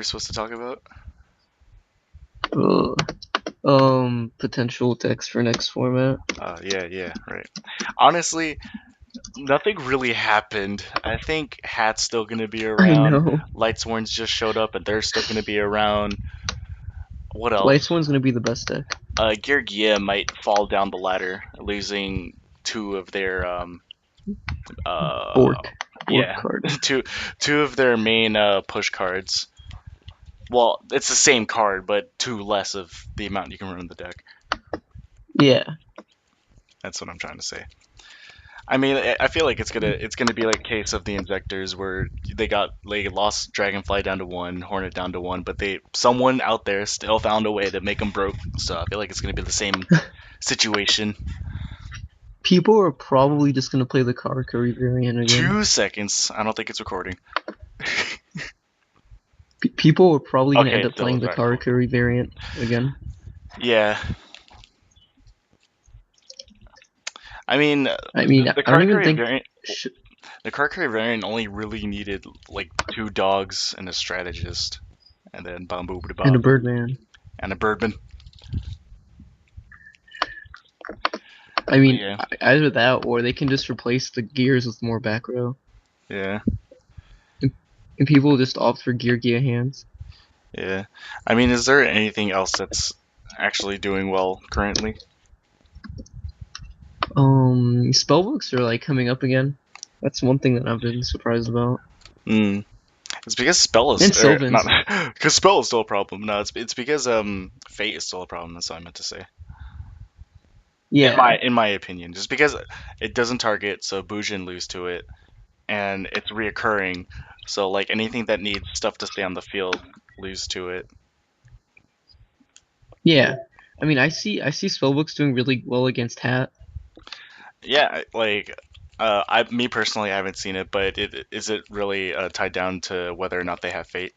we supposed to talk about? Uh, potential decks for next format. Yeah, right. Honestly, nothing really happened. I think Hat's still gonna be I around. know. Lightsworns just showed up, and they're still gonna be around. What else? Lights one's gonna be the best deck. Gear might fall down the ladder, losing two of their uh Bork yeah card. two of their main push cards. Well, it's the same card, but two less of the amount you can run in the deck. Yeah. That's what I'm trying to say. I mean, I feel like it's gonna be like a case of the injectors where they lost Dragonfly down to one, Hornet down to one, but someone out there still found a way to make them broke. So I feel like it's gonna be the same situation. People are probably just gonna play the Karakuri variant again. 2 seconds. I don't think it's recording. People are probably gonna Okay, end it up still playing is. the All right, cool. Karakuri variant again. Yeah, I mean, I mean, the I don't even Karkari think. variant, Sh- the Karkari variant only really needed like two dogs and a strategist, and then bam boom and a bam, Birdman. and a birdman. I But mean, yeah, either that or they can just replace the gears with more back row, yeah, and, and people just opt for Gear hands. yeah. I mean, is there anything else that's actually doing well currently? Spellbooks are like coming up again. That's one thing that I've been surprised about. Hmm. It's because spell is And not Sylvans. because spell is still a problem. No, it's because fate is still a problem. That's what I meant to say. Yeah, In my opinion, just because it doesn't target, so Bujin lose to it, and it's reoccurring. So like anything that needs stuff to stay on the field, lose to it. yeah. I mean, I see spellbooks doing really well against Hat. Yeah, like me personally, I haven't seen it, but is it really tied down to whether or not they have fate?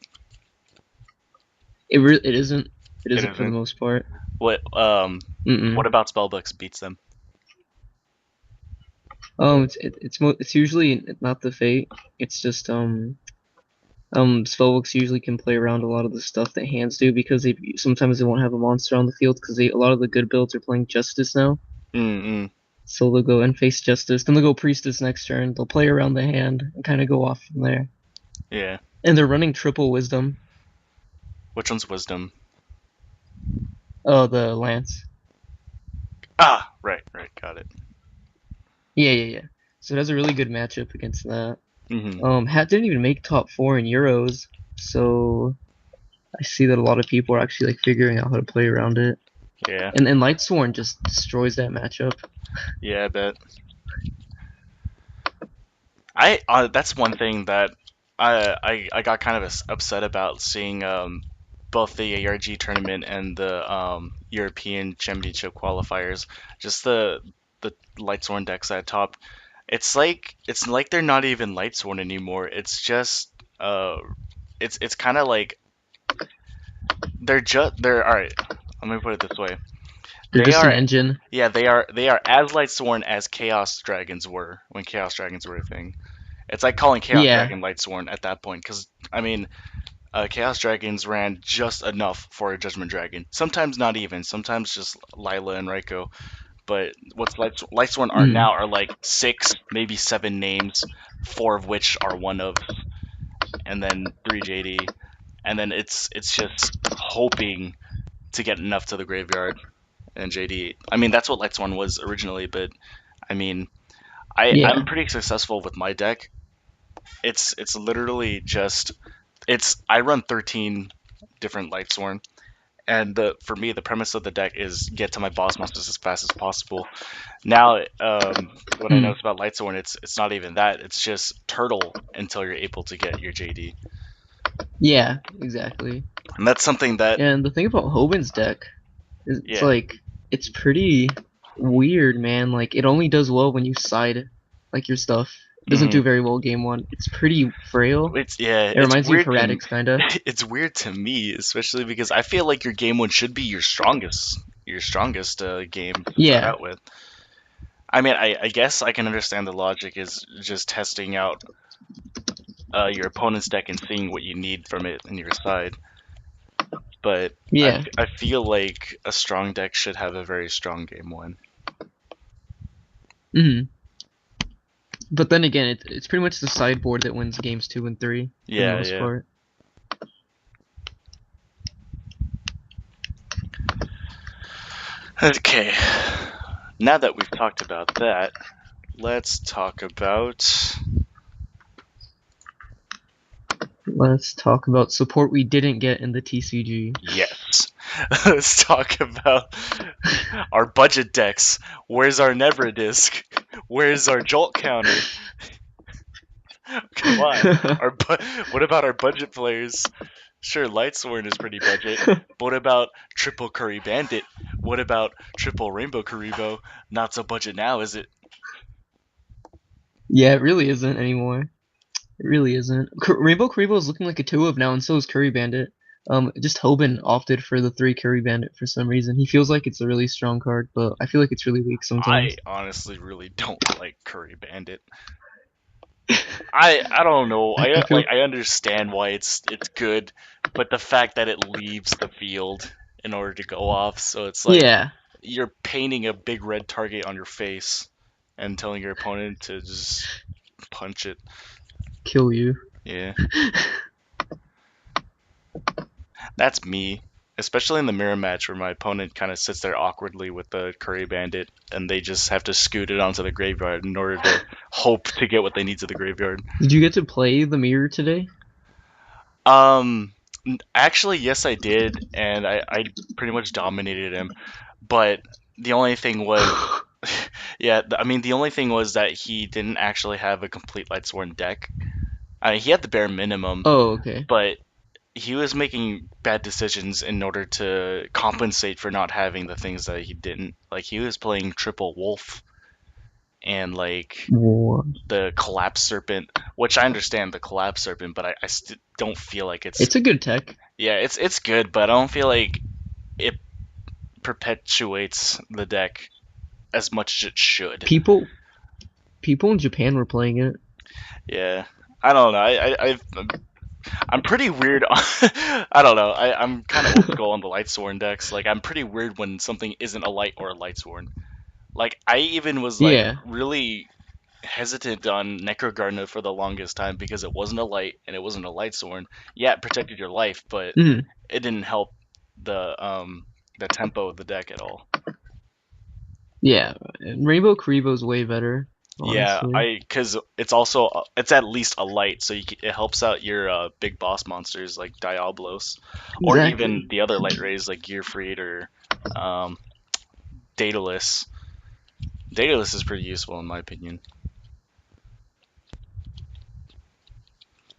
It isn't. It It isn't for the isn't. most part. What Mm-mm. what about spellbooks beats them? It's usually not the fate. It's just spellbooks usually can play around a lot of the stuff that hands do because sometimes they won't have a monster on the field because a lot of the good builds are playing Justice now. Mm-mm. So they'll go and face Justice, then they'll go Priestess next turn. They'll play around the hand and kind of go off from there. Yeah. And they're running triple Wisdom. Which one's wisdom? Oh, the Lance. Ah, right, got it. Yeah. So it has a really good matchup against that. Hmm. Hat didn't even make top four in Euros, so I see that a lot of people are actually like figuring out how to play around it. Yeah, And Lightsworn just destroys that matchup. yeah, I bet. That's one thing that I got kind of upset about seeing both the ARG tournament and the European Championship qualifiers. Just the Lightsworn decks at top. It's like they're not even Lightsworn anymore. It's just it's kind of like they're all right. Let me put it this way. They're They just an are engine. Yeah, they are as Lightsworn as Chaos Dragons were when Chaos Dragons were a thing. It's like calling Chaos Yeah, Dragon Lightsworn at that point, because I mean, Chaos Dragons ran just enough for a Judgment Dragon. Sometimes not even. Sometimes just Lila and Raiko. But what's Lightsworn are mm, now are like six, maybe seven names, four of which are one of, and then three JD, and then it's just hoping to get enough to the graveyard and JD. I mean, that's what Lightsworn was originally, but I mean, I'm yeah, pretty successful with my deck. It's literally just it's I run 13 different Lightsworn, and for me the premise of the deck is get to my boss monsters as fast as possible. Now, what I mm, notice about Lightsworn, it's not even that. It's just turtle until you're able to get your JD, yeah, exactly. and that's something that And the thing about Hoban's deck is it's yeah. like it's pretty weird, man. Like it only does well when you side like your stuff. It doesn't Hmm. do very well game one. It's pretty frail. It It's reminds me of weird to Heretics kinda. it's weird to me, especially because I feel like your game one should be your strongest game to start Yeah, out with. I mean, I guess I can understand the logic is just testing out your opponent's deck and seeing what you need from it in your side. But Yeah. I feel like a strong deck should have a very strong game one. Hmm. But then again, it's pretty much the sideboard that wins games 2 and 3 for the Yeah, most yeah. part. Okay. Now that we've talked about that, let's talk about Let's talk about support we didn't get in the TCG. yes. Let's talk about our budget decks. Where's our Never Disc? Where's our Jolt counter? Come on. What about our budget players? Sure, Lightsworn is pretty budget, but what about Triple Curry Bandit? What about Triple Rainbow Karibo? Not so budget now, is it? Yeah, it really isn't anymore. It really isn't. Rainbow Karibo is looking like a 2 of now, and so is Curry Bandit. Just Hoban opted for the 3 Curry Bandit for some reason. He feels like it's a really strong card, but I feel like it's really weak I sometimes. honestly really don't like Curry Bandit. I don't know. I feel I understand why it's good, but the fact that it leaves the field in order to go off, so it's like yeah, you're painting a big red target on your face and telling your opponent to just punch it. kill you. Yeah. That's me, especially in the mirror match where my opponent kind of sits there awkwardly with the Curry Bandit, and they just have to scoot it onto the graveyard in order to hope to get what they need to the graveyard. Did you get to play the mirror today? Um, Actually, yes, I did, and I pretty much dominated him. But the only thing was, yeah, I mean, the only thing was that he didn't actually have a complete Lightsworn deck. I mean, he had the bare minimum, Oh, okay. but he was making bad decisions in order to compensate for not having the things that he didn't. Like he was playing triple wolf and like What? the collapse serpent, which I understand the collapse serpent, but I don't feel like it's It's a good tech. yeah, it's good, but I don't feel like it perpetuates the deck as much as it should. People people in Japan were playing it. Yeah. I don't know. I'm pretty weird. I don't know. I'm kind of old school on the Lightsworn decks. Like I'm pretty weird when something isn't a light or a Lightsworn. Like I even was like Yeah. really hesitant on Necrogardener for the longest time because it wasn't a light and it wasn't a Lightsworn. Yeah, it protected your life, but Mhm. it didn't help the tempo of the deck at all. Yeah. Rainbow Karibo's way better, Yeah, honestly. I because it's also it's at least a light, so it helps out your big boss monsters like Diablos, or even Exactly. the other light rays like Gearfried or um, Daedalus. Daedalus is pretty useful in my opinion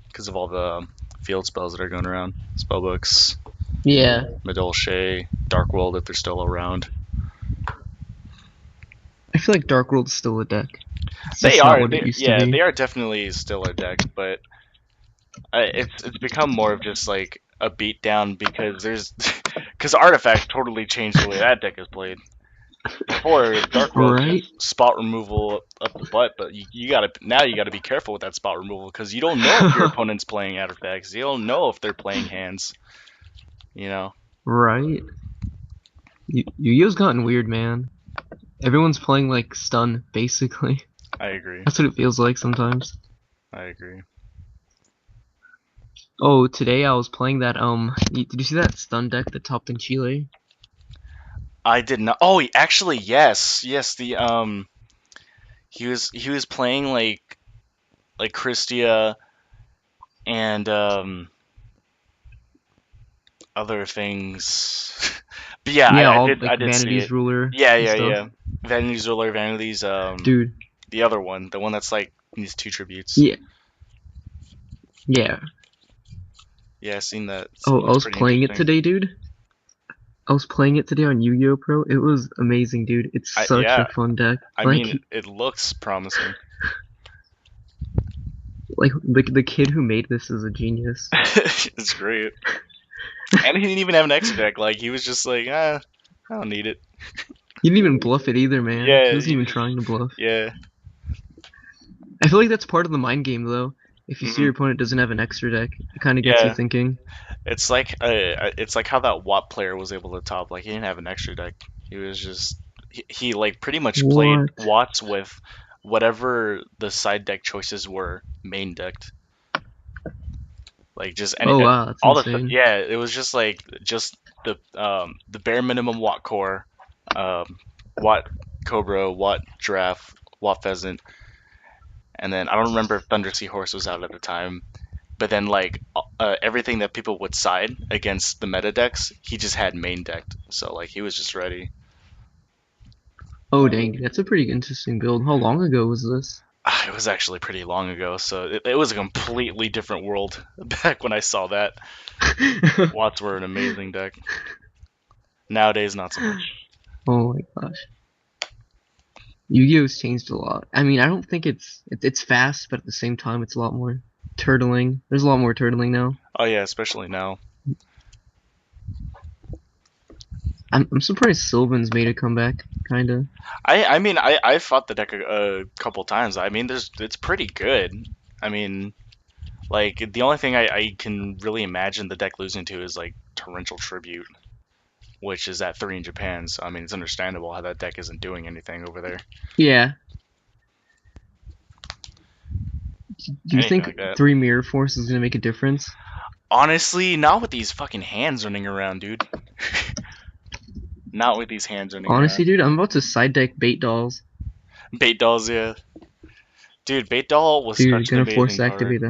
because of all the field spells that are going around, spellbooks, Yeah. Medolche, Dark World if they're still around. I feel like Dark World's still a deck. It's They just not are, what it used to yeah, they be. are definitely still a deck, but it's become more of just like a beatdown because there's because Artifact totally changed the way that deck is played. Before Dark World Right? just spot removal up the butt, but you gotta now you gotta be careful with that spot removal because you don't know if your opponent's playing artifacts. You don't know if they're playing hands. You know. Right? Yu-Gi-Oh's gotten weird, man. Everyone's playing like stun, basically. I agree. That's what it feels like sometimes. I agree. Oh, today I was playing that did you see that stun deck that topped in Chile? I did not. Oh, actually, yes, yes. The he was playing like Christia and other things. But yeah, Yeah, all I like did see Vanity's it. ruler Yeah, and yeah, stuff. yeah. Vanity's Ruler, Vanity's Dude, the other one, the one that's like these two tributes. yeah, yeah. Yeah, I seen that. Oh, I Looks was pretty playing it interesting. today, dude. I was playing it today on Yu-Gi-Oh! Pro. It was amazing, dude. It's such a Yeah, fun deck. I Like, mean, it looks promising. the kid who made this is a genius. It's great. And he didn't even have an extra deck. Like he was just like, I don't need it. He didn't even bluff it either, man. Yeah, He wasn't he even just trying to bluff. yeah. I feel like that's part of the mind game, though. If you see Hmm. your opponent doesn't have an extra deck, it kind of gets you Yeah, thinking. it's like how that Watt player was able to top. Like he didn't have an extra deck. He was just he like pretty much played What? Watts with whatever the side deck choices were main decked. Like just any Oh wow, that's all the insane. yeah, it was just the bare minimum Watt core, Watt Cobra, Watt Giraffe, Watt Pheasant, and then I don't remember if Thunder Seahorse was out at the time. But then like everything that people would side against the meta decks, he just had main decked. So like he was just ready. Oh dang, that's a pretty interesting build. How long ago was this? It was actually pretty long ago, so it was a completely different world back when I saw that. Watts were an amazing deck. Nowadays, not so much. Oh my gosh. Yu-Gi-Oh's changed a lot. I mean, I don't think it's fast, but at the same time, it's a lot more turtling. There's a lot more turtling now. Oh yeah, especially now. I'm surprised Sylvan's made a comeback, kinda. I fought the deck a couple times. I mean, there's it's pretty good. I mean, like the only thing I can really imagine the deck losing to is like Torrential Tribute, which is at 3 in Japan. So I mean, it's understandable how that deck isn't doing anything over there. Yeah. Do you Anything think like that. three Mirror Force is gonna make a difference? Honestly, not with these fucking hands running around, dude. Not with these hands running around. Honestly, dude, I'm about to side deck Bait Dolls. Bait Dolls, yeah. Dude, Bait Doll was Dude, such an gonna force amazing card. activate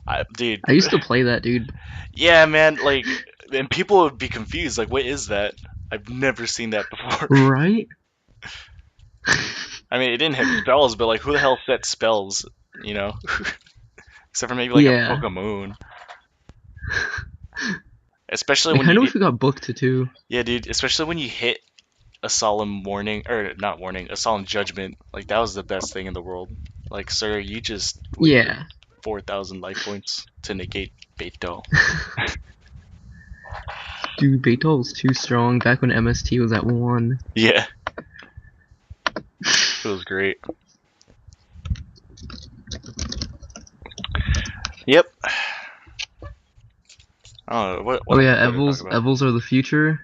that. Dude, I used to play that, dude. yeah, man, like, and people would be confused, like, what is that? I've never seen that before. Right? I mean, it didn't hit spells, but like, who the hell sets spells, you know? Except for maybe like a Yeah. Pokemon. Especially I when kind you of get, wish we got booked to two. yeah, dude, especially when you hit a solemn warning, or not warning, a solemn judgment. Like, that was the best thing in the world. Like, sir, you just wasted Yeah. 4,000 life points to negate Bait Doll. Dude, Bait Doll was too strong back when MST was at one. Yeah, it was great. Yep. I don't know, what Oh else yeah, is there to talk about? Evils are the future.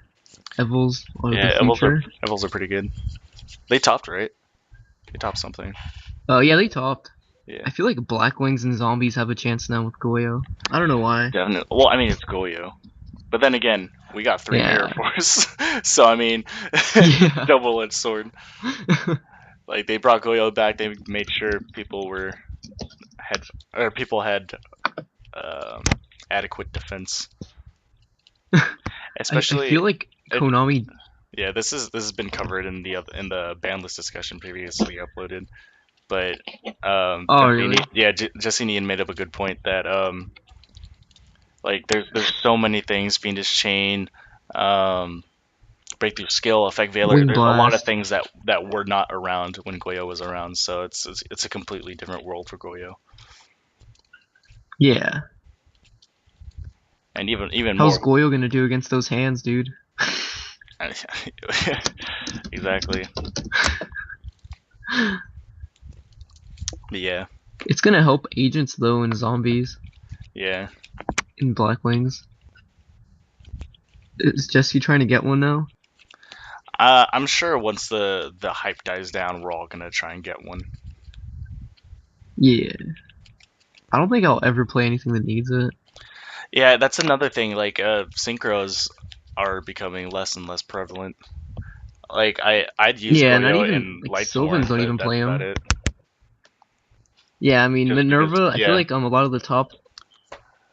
Evils are the Yeah, future. Evils are pretty good. They topped, right? They topped something. Oh yeah, they topped. Yeah, I feel like Black Wings and Zombies have a chance now with Goyo. I don't know why. definitely. Well, I mean, it's Goyo. But then again, we got 3 Mirror Yeah. Force. So, I mean, Yeah. double-edged sword. Like, they brought Goyo back. They made sure had, or people had um, adequate defense. I Especially, feel like it, Konami. yeah, this has been covered in the ban list discussion previously uploaded. But Oh Jessini, really? yeah, Jessini made up a good point that like there's so many things, Fiendish Chain, um, Breakthrough Skill, Effect Veiler. Wing There's a lot of Blast. things that were not around when Goyo was around, so it's a completely different world for Goyo, Yeah. and even How's more. Goyo gonna do against those hands, dude? Exactly. But yeah, It's gonna help agents though and zombies yeah. in Black Wings. Is Jesse trying to get one now? I'm sure once the hype dies down, we're all gonna try and get one. Yeah. I don't think I'll ever play anything that needs it. Yeah, that's another thing. Like, synchros are becoming less and less prevalent. Like, I'd use Yeah, not Goyo even in like Sylvans Lightsworn, don't but even that's play about them. it. Yeah, I mean Just because, Minerva. I feel yeah, like a lot of the top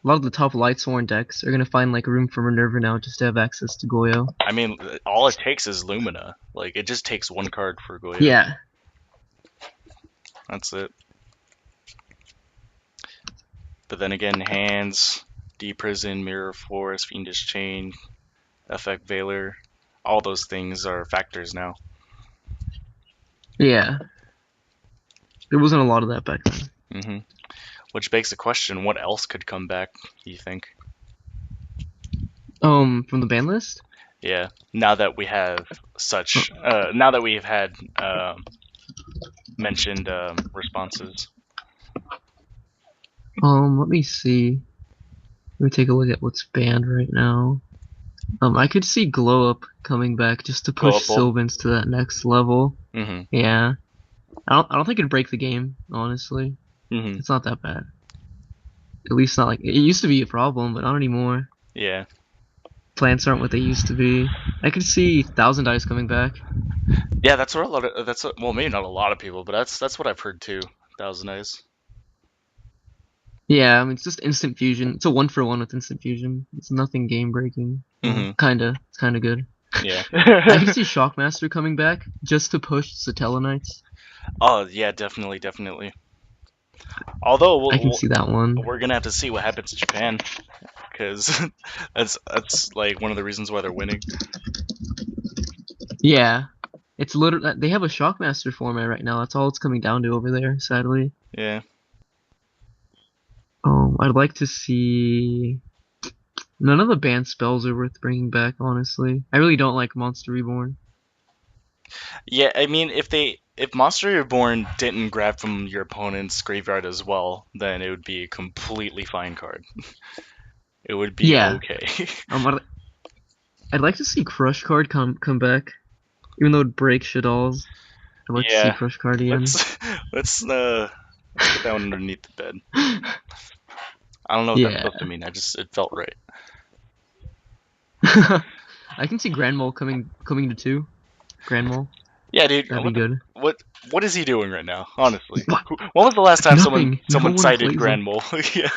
Lightsworn decks are gonna find like room for Minerva now just to have access to Goyo. I mean, all it takes is Lumina. Like, it just takes one card for Goyo. Yeah, That's it. But then again, hands, Deep Prison, Mirror Force, Fiendish Chain, Effect Veiler, all those things are factors now. yeah. There wasn't a lot of that back then. hmm Which begs the question: what else could come back? You think? From the ban list. Yeah. Now that we have now that we've had mentioned responses. Let me see. Let me take a look at what's banned right now. I could see Glow Up coming back just to Go push up ball. Sylvans to that next level. Mm-hmm. Yeah. I don't think it'd break the game, honestly. Mm-hmm. It's not that bad. At least not like it used to be a problem, but not anymore. Yeah. Plants aren't what they used to be. I could see Thousand Eyes coming back. Yeah, that's what a lot of well, maybe not a lot of people, but that's what I've heard too. Thousand Eyes. Yeah, I mean it's just instant fusion. It's a 1-for-1 with instant fusion. It's nothing game breaking. Well, Mm-hmm. kinda. It's kinda good. Yeah. I could see Shockmaster coming back just to push Satellarknights. Oh yeah, definitely, definitely. Although I can see that one. we're gonna have to see what happens in Japan because that's like one of the reasons why they're winning. Yeah. It's literally they have a Shockmaster format right now. That's all it's coming down to over there, sadly. Yeah. I'd like to see. None of the banned spells are worth bringing back, honestly. I really don't like Monster Reborn. Yeah, I mean, if Monster Reborn didn't grab from your opponent's graveyard as well, then it would be a completely fine card. It would be Yeah. okay. I'd like to see Crush Card come back, even though it breaks Shaddolls. I'd like to see Yeah. Crush Card again. Let's let's let's put that one underneath the bed. I don't know what that's Yeah. supposed to mean. It felt right. I can see Grand Mole coming to 2. Grand Mole. Yeah, dude. That'd be good. What what is he doing right now? Honestly, when was the last time Nothing. No someone one cited plays him. Grand Mole? Yeah.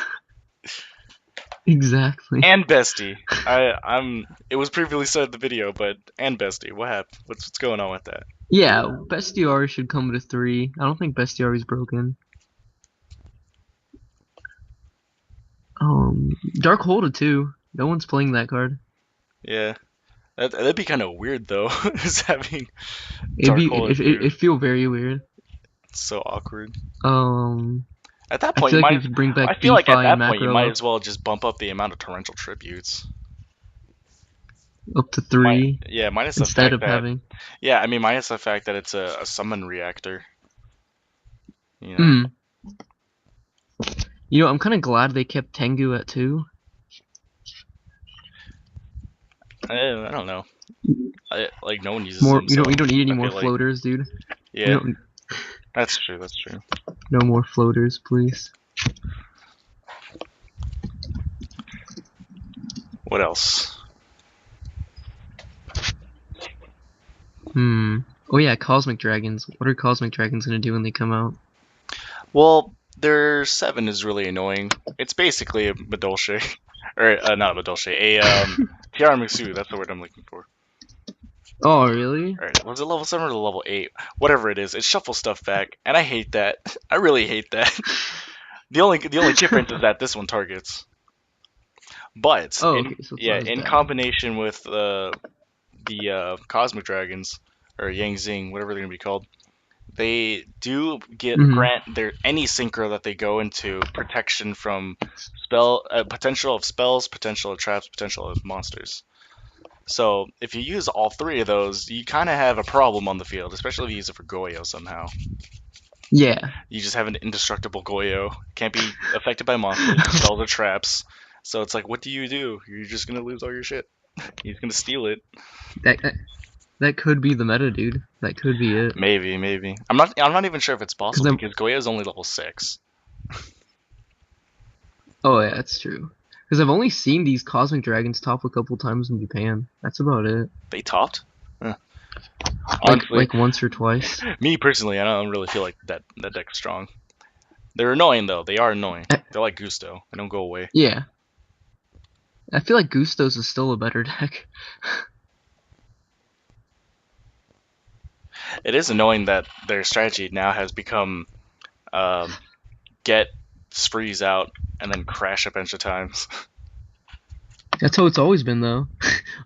Exactly. And Bestie. I'm. It was previously said in the video, but and Bestie. What happened? What's going on with that? Yeah, Bestiari should come to 3. I don't think Bestiari's broken. Dark Hole to 2. No one's playing that card. Yeah, that'd be kind of weird though. Is having It'd Dark be Hole at two. it'd feel very weird. It's so awkward. Um, At that I point, you feel like might. we could bring I back feel like at DeFi and that point you Macro might as well just bump up the amount of torrential tributes. up to 3 Yeah, minus the instead fact of that having. yeah, I mean minus the fact that it's a summon reactor. You know. Hmm. I'm kind of glad they kept Tengu at 2. I don't know. Like no one uses More, them, so we don't need any I more feel like floaters, dude. We yeah, don't. that's true. That's true. No more floaters, please. What else? Hmm. Oh yeah, Cosmic Dragons. What are Cosmic Dragons gonna do when they come out? Well, their 7 is really annoying. It's basically a Madolche, or not a Madolche, a Tiramisu. That's the word I'm looking for. Oh really? All right, was it level 7 or level 8? Whatever it is, it shuffles stuff back, and I hate that. I really hate that. The only difference is that this one targets. But Oh in okay, so it's yeah, not as in bad. combination with the Cosmic Dragons or Yang Zing, whatever they're gonna be called, they do get Hmm. grant their any synchro that they go into protection from potential of spells, potential of traps, potential of monsters. So if you use all three of those, you kind of have a problem on the field, especially if you use it for Goyo somehow. Yeah. You just have an indestructible Goyo, can't be affected by monsters, spells, or traps. So it's like, what do? You're just gonna lose all your shit. He's gonna steal it. that, that that could be the meta, dude. That could be it. Maybe, maybe. I'm not even sure if it's Cause possible I'm. because Goyo is only level 6. Oh yeah, that's true. Cause I've only seen these Cosmic Dragons top a couple times in Japan. That's about it. They topped. Huh. Like Honestly, like once or twice. me personally, I don't really feel like that deck's strong. They're annoying though. They are annoying. They're like Gusto. They don't go away. Yeah. I feel like Gustos is still a better deck. It is annoying that their strategy now has become um, get freeze out and then crash a bunch of times. That's how it's always been, though.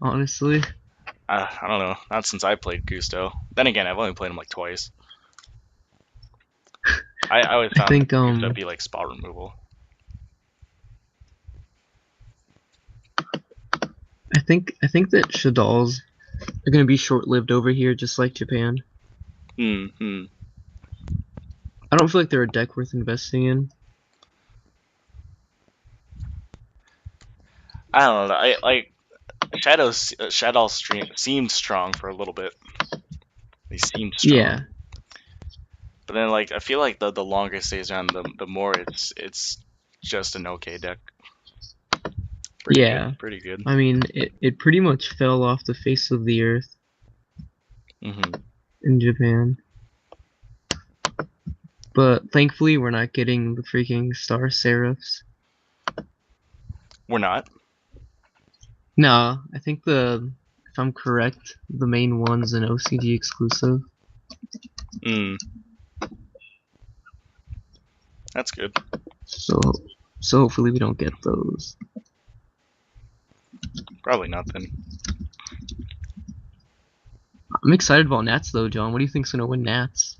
Honestly. I don't know. Not since I played Gusto. Then again, I've only played him like twice. I always I found think Gusto to be like spot removal. I think that Shaddolls are gonna be short-lived over here, just like Japan. Hmm. I don't feel like they're a deck worth investing in. I don't know. I like Shadow stream seemed strong for a little bit. They seemed strong, Yeah, but then like I feel like the longer it stays around, the more it's just an okay deck. Pretty good, yeah. pretty good. I mean, it pretty much fell off the face of the earth Hmm. in Japan. But thankfully, we're not getting the freaking Star Seraphs. We're not. No, I think if I'm correct, the main one's an OCG exclusive. Mm, that's good. So, so hopefully we don't get those. Probably not then. I'm excited about Nats though, John. What do you think's gonna win Nats?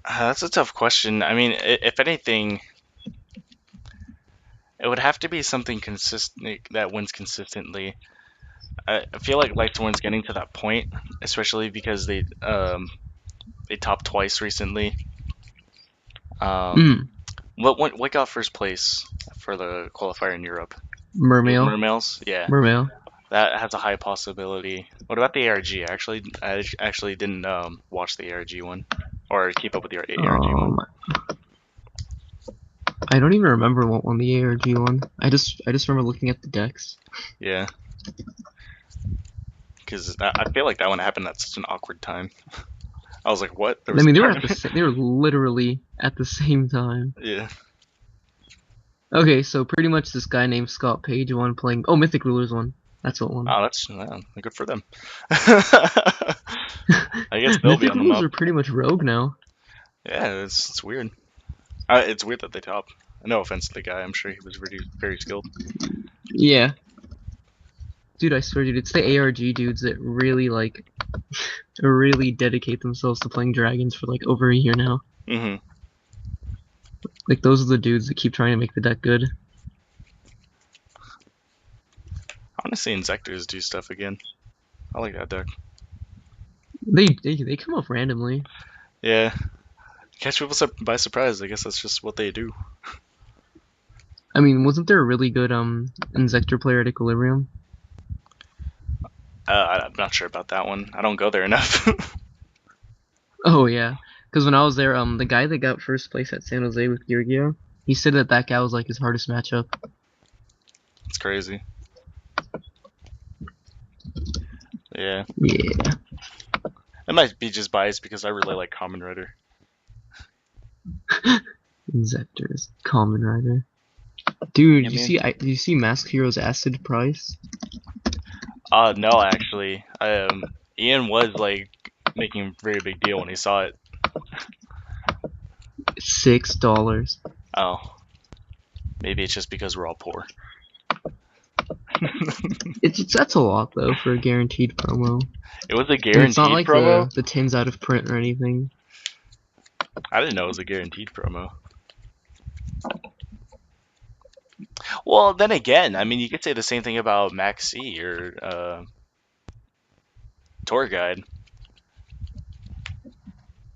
That's a tough question. I mean, if anything, it would have to be something consistent that wins consistently. I feel like Lightsworn's getting to that point, especially because they topped twice recently. Um, Mm, what got first place for the qualifier in Europe? It was Mermail, Mermails. Yeah, Mermail. that has a high possibility. What about the ARG? I actually didn't watch the ARG one or keep up with the ARG one. Um, I don't even remember what won the ARG one. I just remember looking at the decks. Yeah, because I feel like that one happened at such an awkward time. I was like, what? There I was a mean, tournament? they were literally at the same time. Yeah. Okay, so pretty much this guy named Scott Page won playing. Oh, Mythic Rulers won. That's what won. Oh, that's good for them. I guess they'll be Mythic on the Rulers map. are pretty much rogue now. Yeah, it's weird. It's weird that they top. No offense to the guy. I'm sure he was really very skilled. Yeah, dude, I swear, dude, it's the ARG dudes that really like, really dedicate themselves to playing dragons for like over a year now. Hmm. Like those are the dudes that keep trying to make the deck good. Honestly, Inzectors do stuff again. I like that deck. They come up randomly. Yeah, catch people by surprise. I guess that's just what they do. I mean, wasn't there a really good Inzector player at Equilibrium? I'm not sure about that one. I don't go there enough. Oh yeah, because when I was there, the guy that got first place at San Jose with Georgia, he said that that guy was like his hardest matchup. It's crazy. Yeah, Yeah, it might be just biased because I really like Common Rider. Inzectors, Common Rider. Dude, Yeah, man. did you see Mask Hero's acid price? No, actually, Ian was like making a very big deal when he saw it. $6. Oh, maybe it's just because we're all poor. It's that's a lot though for a guaranteed promo, It was a and it's not guaranteed like promo? the tins out of print or anything. I didn't know it was a guaranteed promo. Well, then again, I mean, you could say the same thing about Maxi or Tour Guide.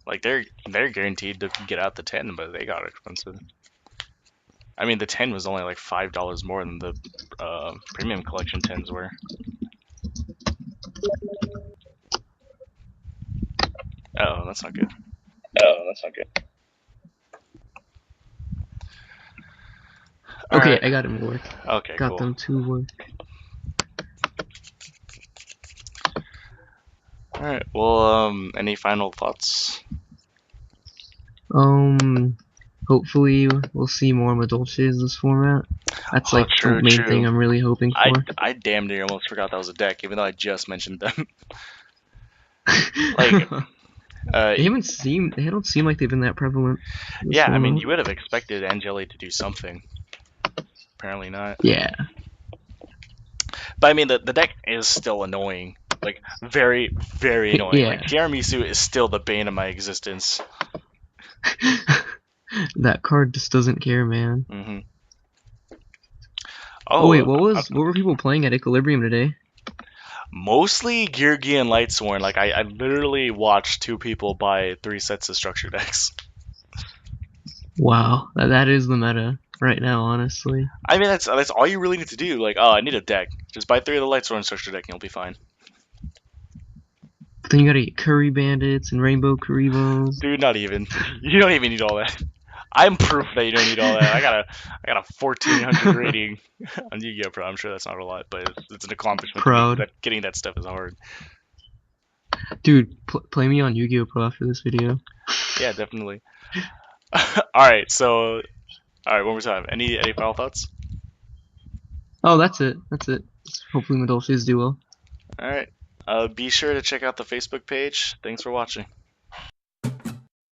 Like they're guaranteed to get out the 10, but they got expensive. I mean, the 10 was only like $5 more than the premium collection 10s were. Oh, that's not good. Oh, that's not good. All Okay, right. I got him to work. Okay, Got cool. them to work. All right. Well, any final thoughts? Um, hopefully we'll see more Madolches this format. That's Oh, like the true, main true. thing I'm really hoping I for. I damn near almost forgot that was a deck, even though I just mentioned them. Like, uh, They don't seem like they've been that prevalent this yeah. I mean, format. you would have expected Angeli to do something. Apparently not. Yeah. But I mean, the deck is still annoying. Like, very, very annoying. Like, Yeah. Tiramisu is still the bane of my existence. That card just doesn't care, man. Hmm. Oh wait, Oh, what were people playing at Equilibrium today? mostly Geargi and Lightsworn. Like, I literally watched two people buy 3 sets of structure decks. Wow, that is the meta. right now, honestly. I mean, that's all you really need to do. Like, oh, I need a deck. Just buy three of the Light Sword Instructor deck, and you'll be fine. But then you gotta get Curry Bandits and Rainbow Karibos. Dude, not even. You don't even need all that. I'm proof that you don't need all that. I got a 1400 rating on Yu-Gi-Oh! Pro. I'm sure that's not a lot, but it's an accomplishment to me because Proud. getting that stuff is hard. Dude, play me on Yu-Gi-Oh! Pro after this video. Yeah, definitely. All right, so all right, one more time. Any final thoughts? Oh, that's it. That's it. Hopefully Madolches do well. All right. Be sure to check out the Facebook page. Thanks for watching.